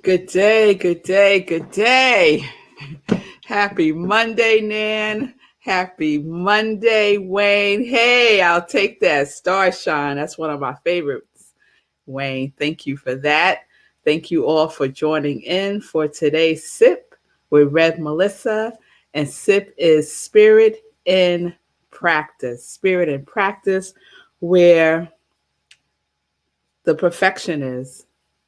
Good day, good day, good day. Happy Monday, Nan. Happy Monday, Wayne. Hey, I'll take that. Starshine. That's one of my favorites. Wayne, thank you for that. Thank you all for joining in for today's sip with Rev Melissa. And sip is spirit in practice. Spirit in practice, where the perfection is.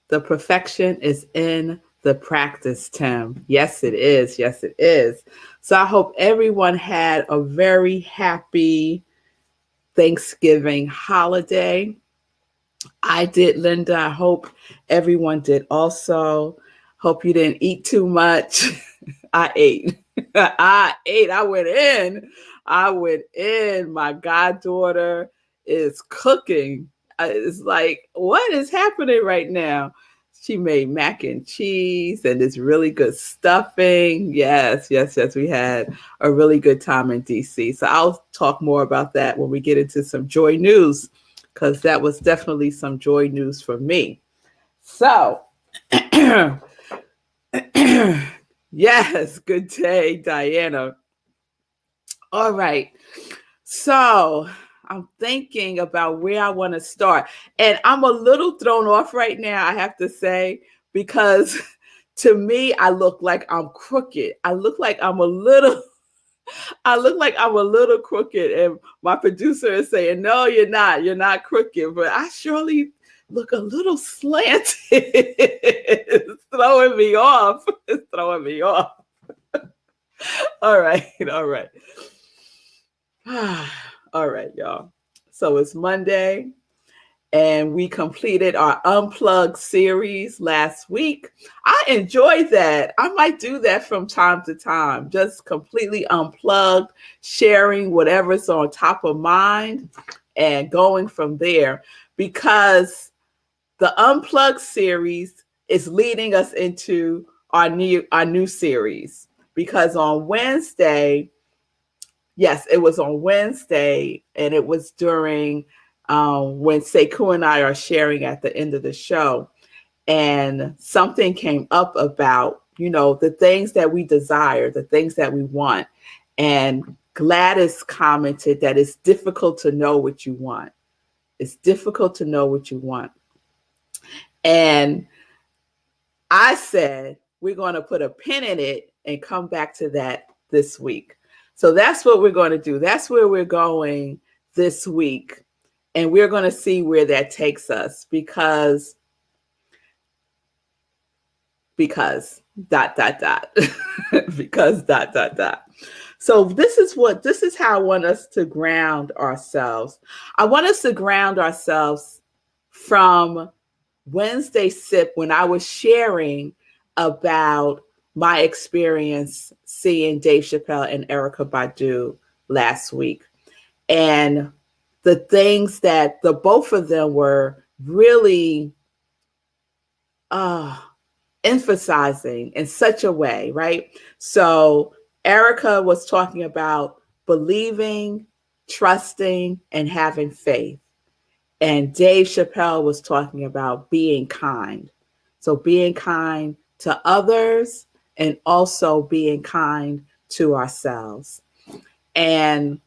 The perfection is in the practice, Tim. Yes, it is. Yes, it is. So I hope everyone had a very happy Thanksgiving holiday. I did, Linda. I hope everyone did also. Hope you didn't eat too much. I ate. I ate. I went in. I went in. My goddaughter is cooking. It's like, what is happening right now? She made mac and cheese and this really good stuffing. Yes, yes, yes. We had a really good time in DC. So I'll talk more about that when we get into some joy news, because that was definitely some joy news for me. So, yes, good day, Diana. All right. So I'm thinking about where I want to start. And I'm a little thrown off right now, I have to say, because to me, I look like I'm crooked. I look like I'm a little crooked. And my producer is saying, no, you're not. You're not crooked. But I surely look a little slanted. It's throwing me off. It's throwing me off. All right. All right. All right, y'all. So it's Monday, and we completed our Unplugged series last week. I enjoyed that. I might do that from time to time, just completely unplugged, sharing whatever's on top of mind and going from there, because the Unplugged series is leading us into our new series. Because on Wednesday, yes, it was on Wednesday, and it was during when Sekou and I are sharing at the end of the show, and something came up about, the things that we desire, the things that we want. And Gladys commented that it's difficult to know what you want. It's difficult to know what you want. And I said, we're going to put a pin in it and come back to that this week. So that's what we're going to do. That's where we're going this week. And we're going to see where that takes us, because dot, dot, dot, because dot, dot, dot. So this is how I want us to ground ourselves. I want us to ground ourselves from Wednesday Sip, when I was sharing about my experience seeing Dave Chappelle and Erykah Badu last week, and the things that the both of them were really emphasizing in such a way, right? So Erykah was talking about believing, trusting, and having faith. And Dave Chappelle was talking about being kind. So being kind to others and also being kind to ourselves. And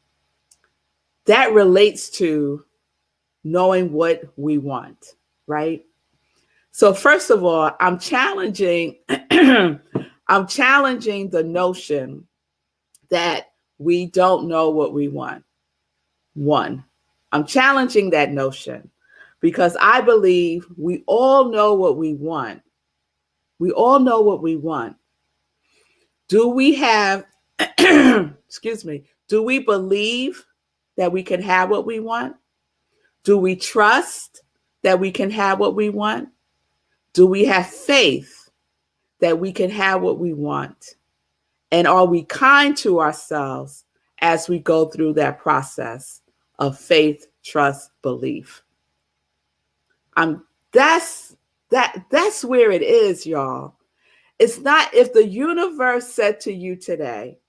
that relates to knowing what we want, right? So first of all, I'm challenging I'm challenging the notion that we don't know what we want. One, I'm challenging that notion, because I believe we all know what we want. We all know what we want. Do we have, excuse me, do we believe that we can have what we want? Do we trust that we can have what we want? Do we have faith that we can have what we want? And are we kind to ourselves as we go through that process of faith, trust, belief? That's where it is, y'all. It's not, if the universe said to you today,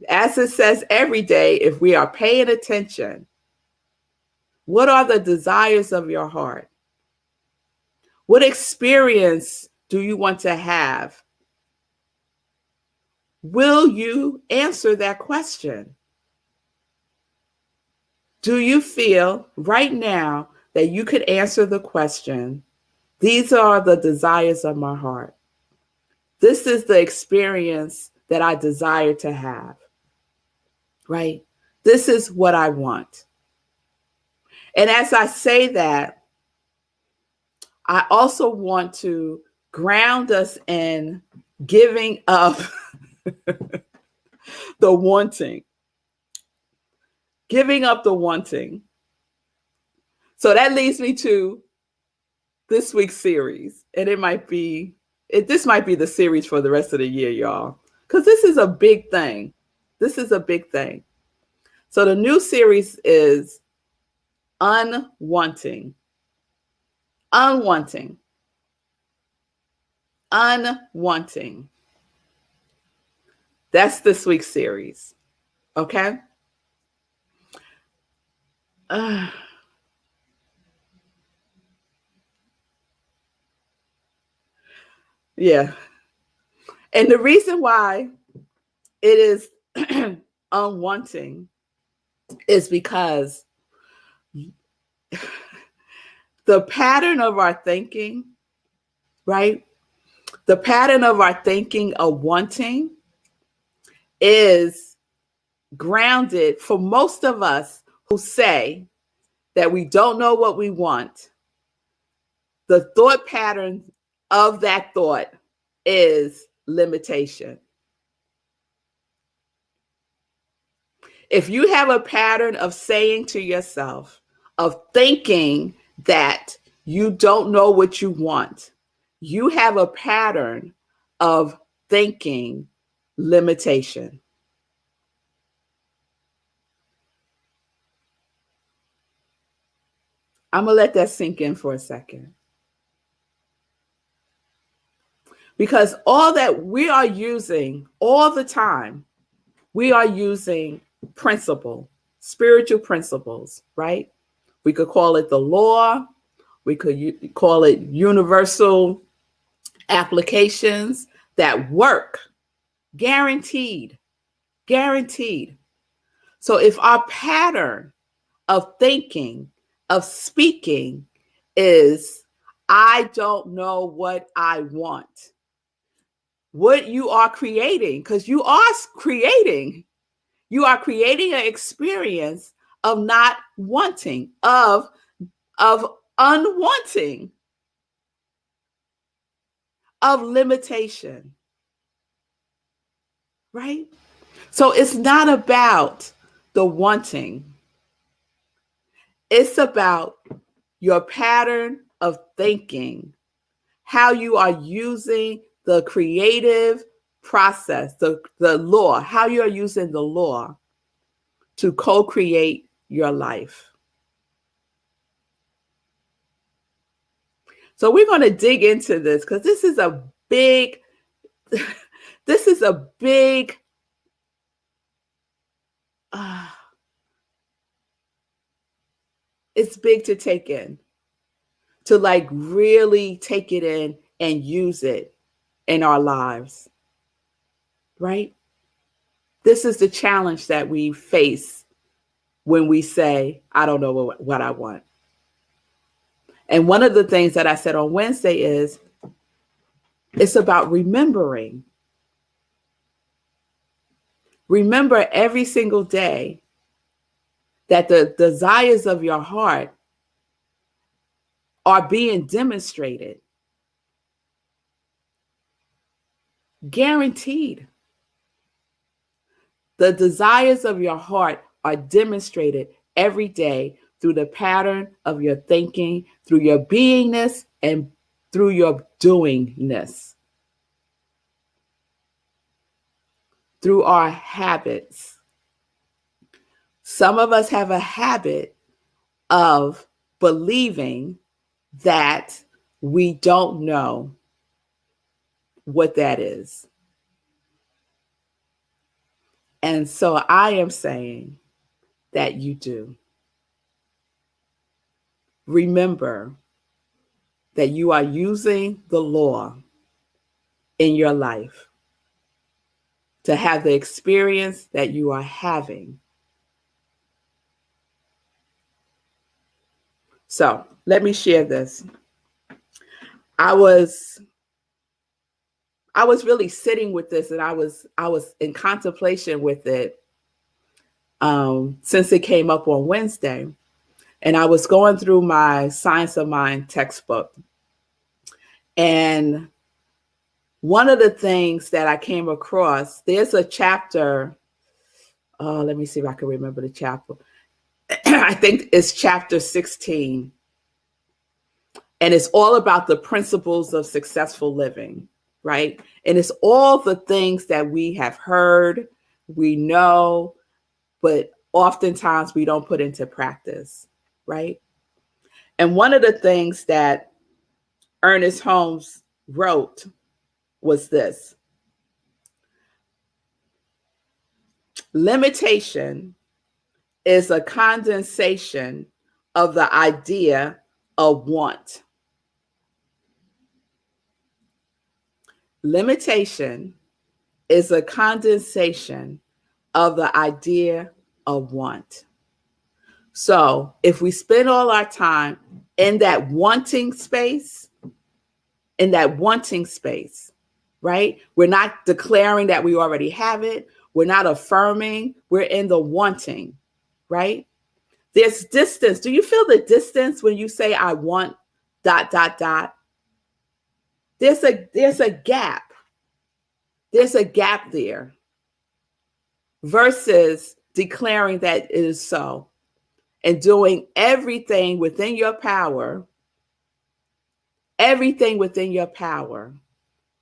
as it says every day, if we are paying attention, what are the desires of your heart? What experience do you want to have? Will you answer that question? Do you feel right now that you could answer the question, these are the desires of my heart. This is the experience that I desire to have, right? This is what I want. And as I say that, I also want to ground us in giving up the wanting. Giving up the wanting. So that leads me to this week's series. And this might be the series for the rest of the year, y'all. Because this is a big thing. This is a big thing. So the new series is Unwanting. Unwanting. Unwanting. That's this week's series. Okay? Yeah. And the reason why it is unwanting is because the pattern of our thinking, right? The pattern of our thinking of wanting is grounded for most of us who say that we don't know what we want. The thought pattern of that thought is limitation. If you have a pattern of saying to yourself, of thinking that you don't know what you want, you have a pattern of thinking limitation. I'm going to let that sink in for a second. Because all that we are using all the time, we are using spiritual principles, right? We could call it the law. We could call it universal applications that work. Guaranteed. Guaranteed. So if our pattern of thinking, of speaking is, I don't know what I want, what you are creating, because you are creating an experience of not wanting, of unwanting, of limitation, right? So it's not about the wanting. It's about your pattern of thinking, how you are using the creative process, the law, how you are using the law to co-create your life. So we're going to dig into this because this is a big it's big to take in, to like really take it in and use it in our lives, right? This is the challenge that we face when we say, I don't know what I want. And one of the things that I said on Wednesday is, it's about remembering. Remember every single day that the desires of your heart are being demonstrated. Guaranteed. The desires of your heart are demonstrated every day through the pattern of your thinking, through your beingness, and through your doingness. Through our habits. Some of us have a habit of believing that we don't know what that is. And so I am saying that you do. Remember that you are using the law in your life to have the experience that you are having. So let me share this. I was really sitting with this, and I was in contemplation with it since it came up on Wednesday. And I was going through my Science of Mind textbook. And one of the things that I came across, there's a chapter. Oh, let me see if I can remember the chapter. I think it's chapter 16. And it's all about the principles of successful living, right? And it's all the things that we have heard, we know, but oftentimes we don't put into practice, right? And one of the things that Ernest Holmes wrote was this: limitation is a condensation of the idea of want. Limitation is a condensation of the idea of want. So if we spend all our time in that wanting space, right? We're not declaring that we already have it. We're not affirming. We're in the wanting, right? There's distance. Do you feel the distance when you say, I want ... There's a gap. There's a gap there versus declaring that it is so and doing everything within your power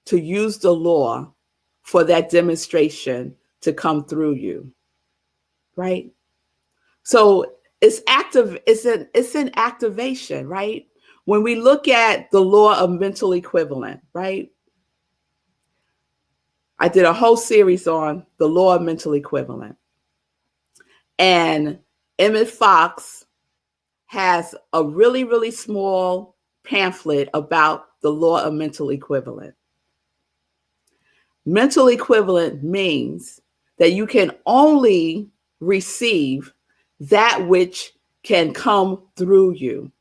to use the law for that demonstration to come through you, right? So it's an activation, right? When we look at the law of mental equivalent, right? I did a whole series on the law of mental equivalent. And Emmett Fox has a really, really small pamphlet about the law of mental equivalent. Mental equivalent means that you can only receive that which can come through you.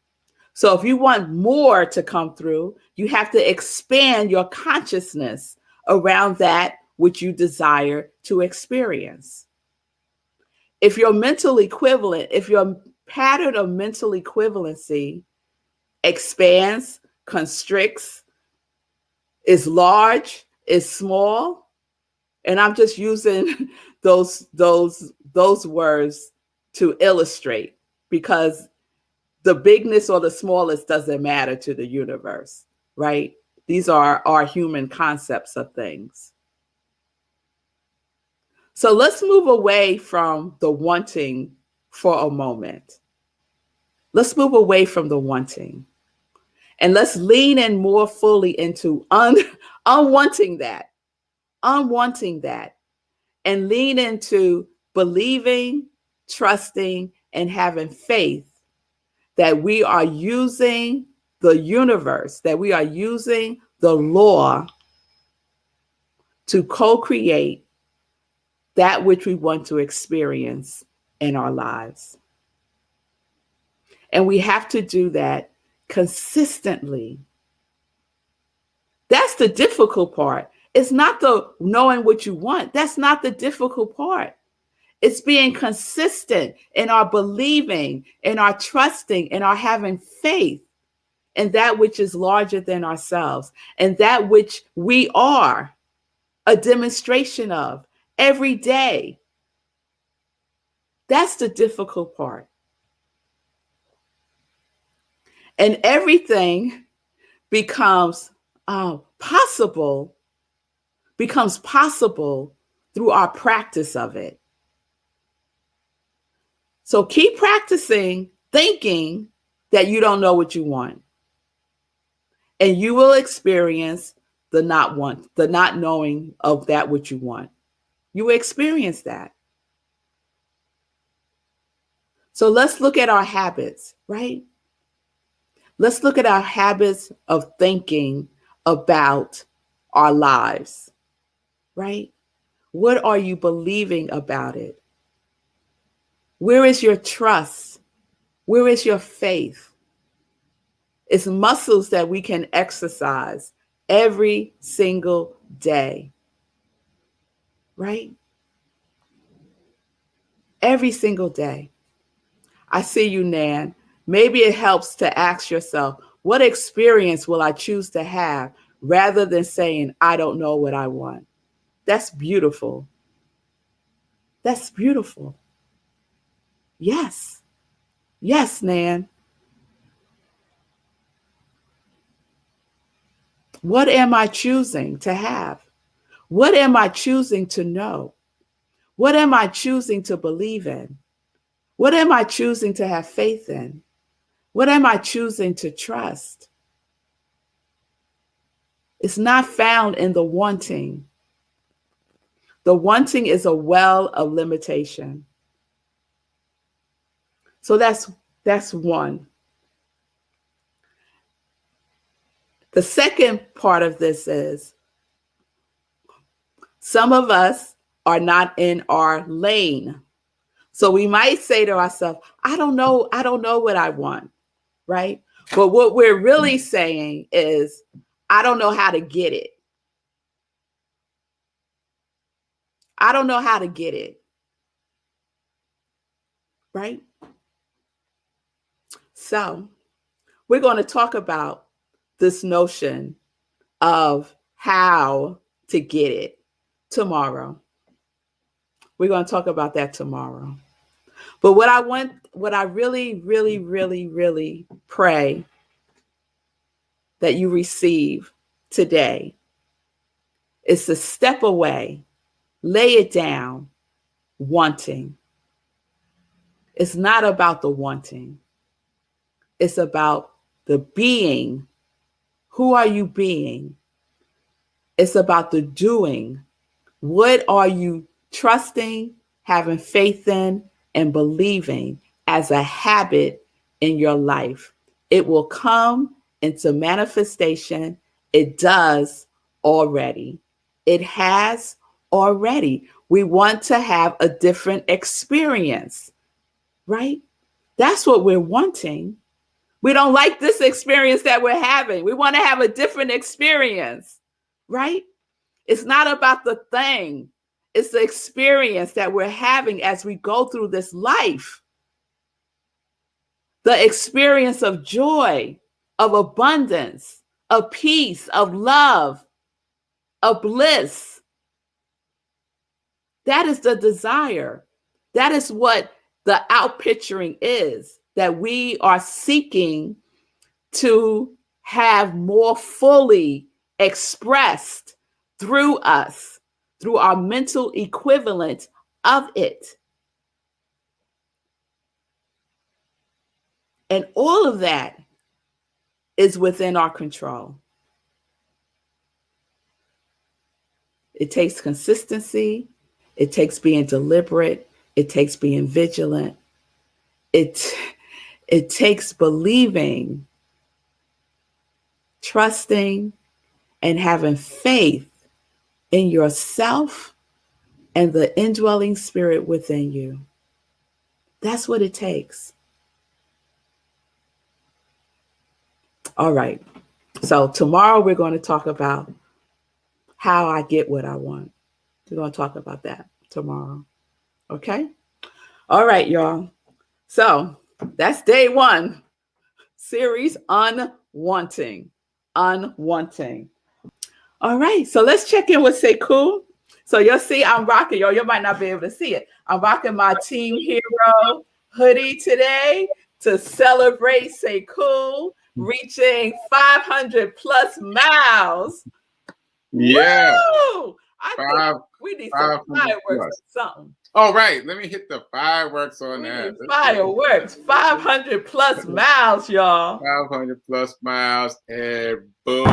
So if you want more to come through, you have to expand your consciousness around that which you desire to experience. If your pattern of mental equivalency expands, constricts, is large, is small, and I'm just using those words to illustrate, because the bigness or the smallest doesn't matter to the universe, right? These are our human concepts of things. So let's move away from the wanting for a moment. Let's move away from the wanting and let's lean in more fully into unwanting that, and lean into believing, trusting, and having faith that we are using the universe, that we are using the law to co-create that which we want to experience in our lives. And we have to do that consistently. That's the difficult part. It's not the knowing what you want. That's not the difficult part. It's being consistent in our believing, in our trusting, in our having faith in that which is larger than ourselves, and that which we are a demonstration of every day. That's the difficult part. And everything becomes possible through our practice of it. So keep practicing thinking that you don't know what you want. And you will experience the not knowing of that which you want. You will experience that. So let's look at our habits, right? Let's look at our habits of thinking about our lives, right? What are you believing about it? Where is your trust? Where is your faith? It's muscles that we can exercise every single day, right? Every single day. I see you, Nan. Maybe it helps to ask yourself, what experience will I choose to have rather than saying, I don't know what I want? That's beautiful. That's beautiful. Yes. Yes, Nan. What am I choosing to have? What am I choosing to know? What am I choosing to believe in? What am I choosing to have faith in? What am I choosing to trust? It's not found in the wanting. The wanting is a well of limitation. So that's one. The second part of this is some of us are not in our lane. So we might say to ourselves, I don't know what I want, right? But what we're really saying is, I don't know how to get it. I don't know how to get it, right? So we're going to talk about this notion of how to get it tomorrow. We're going to talk about that tomorrow. But what I really, really, really, really pray that you receive today is to step away, lay it down, wanting. It's not about the wanting. It's about the being. Who are you being? It's about the doing. What are you trusting, having faith in, and believing as a habit in your life? It will come into manifestation. It does already. It has already. We want to have a different experience, right? That's what we're wanting. We don't like this experience that we're having. We want to have a different experience, right? It's not about the thing. It's the experience that we're having as we go through this life. The experience of joy, of abundance, of peace, of love, of bliss. That is the desire. That is what the outpicturing is, that we are seeking to have more fully expressed through us, through our mental equivalent of it. And all of that is within our control. It takes consistency. It takes being deliberate. It takes being vigilant. It takes believing, trusting, and having faith in yourself and the indwelling spirit within you. That's what it takes. All right. So tomorrow we're going to talk about how I get what I want. We're going to talk about that tomorrow. Okay? All right, y'all. So that's day one, series Unwanting. Unwanting. All right. So let's check in with Sekou. So you'll see I'm rocking, y'all. You might not be able to see it. I'm rocking my Team Hero hoodie today to celebrate Sekou reaching 500 plus miles. Yeah. Woo! I think we need some fireworks or something. Oh, right. Let me hit the fireworks on that. Fireworks. 500 plus miles, y'all. 500 plus miles and boom.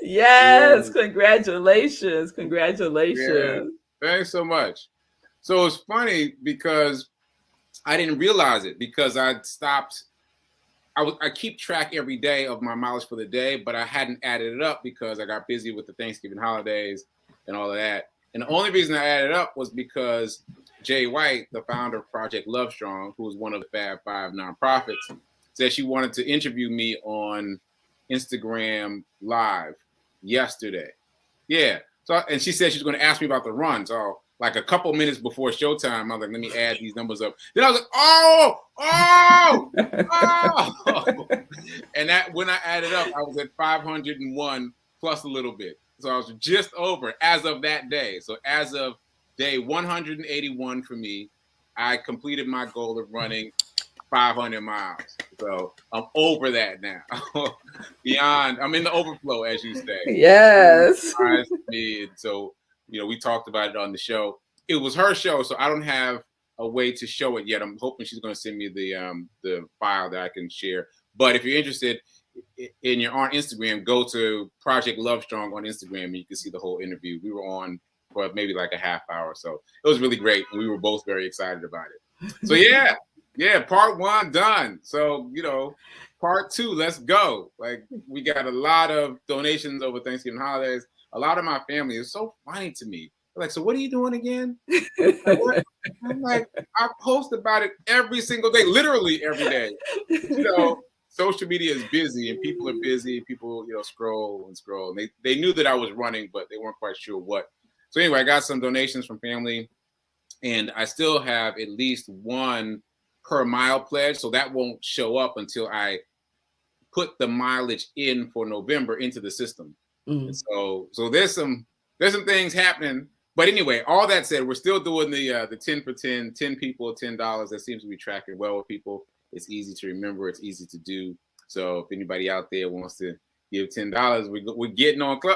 Yes. Congratulations. Congratulations. Yeah. Thanks so much. So it's funny because I didn't realize it because I stopped I keep track every day of my mileage for the day, but I hadn't added it up because I got busy with the Thanksgiving holidays and all of that. And the only reason I added up was because Jay White, the founder of Project Love Strong, who is one of the Fab Five nonprofits, said she wanted to interview me on Instagram Live yesterday. Yeah. So, and she said she's going to ask me about the run. So, like a couple minutes before showtime, I was like, let me add these numbers up. Then I was like, oh. And that when I added up, I was at 501 plus a little bit. So I was just over as of that day. So as of day 181 for me, I completed my goal of running 500 miles. So I'm over that now. Beyond, I'm in the overflow, as you say. Yes. So, we talked about it on the show. It was her show, so I don't have a way to show it yet. I'm hoping she's going to send me the file that I can share. But if you're interested on Instagram, go to Project Love Strong on Instagram, and you can see the whole interview. We were on for maybe like a half hour, so it was really great, and we were both very excited about it. So yeah, part one done. So part two, let's go. Like, we got a lot of donations over Thanksgiving holidays. A lot of my family is so funny to me. They're like, so what are you doing again? I'm like, I post about it every single day, literally every day. Social media is busy, and people are busy. People, scroll and scroll. And they knew that I was running, but they weren't quite sure what. So anyway, I got some donations from family, and I still have at least one per mile pledge. So that won't show up until I put the mileage in for November into the system. And so there's some things happening. But anyway, all that said, we're still doing the 10 for 10, 10 people, $10. That seems to be tracking well with people. It's easy to remember. It's easy to do. So if anybody out there wants to give $10,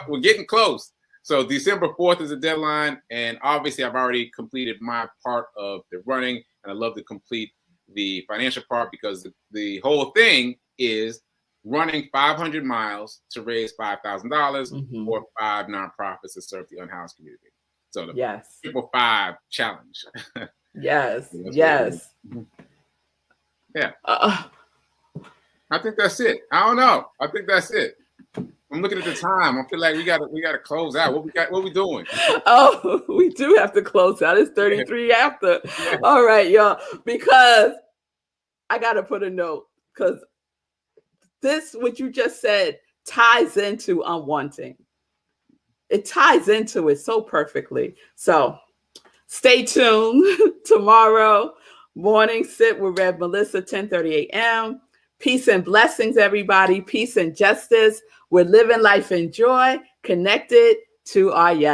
we're getting close. So December 4th is the deadline. And obviously, I've already completed my part of the running. And I love to complete the financial part, because the whole thing is running 500 miles to raise $5,000 for 5 nonprofits that serve the unhoused community. So the Triple 5 challenge. Yes. Yeah. I think that's it. I don't know. I think that's it. I'm looking at the time. I feel like we gotta close out. What we doing? Oh, we do have to close out. It's 33 after. Yeah. All right, y'all. Because I gotta put a note, because this, what you just said, ties into Unwanting. It ties into it so perfectly. So stay tuned. Tomorrow morning, sit with Rev Melissa, 10:30 a.m. Peace and blessings, everybody. Peace and justice. We're living life in joy, connected to our yes.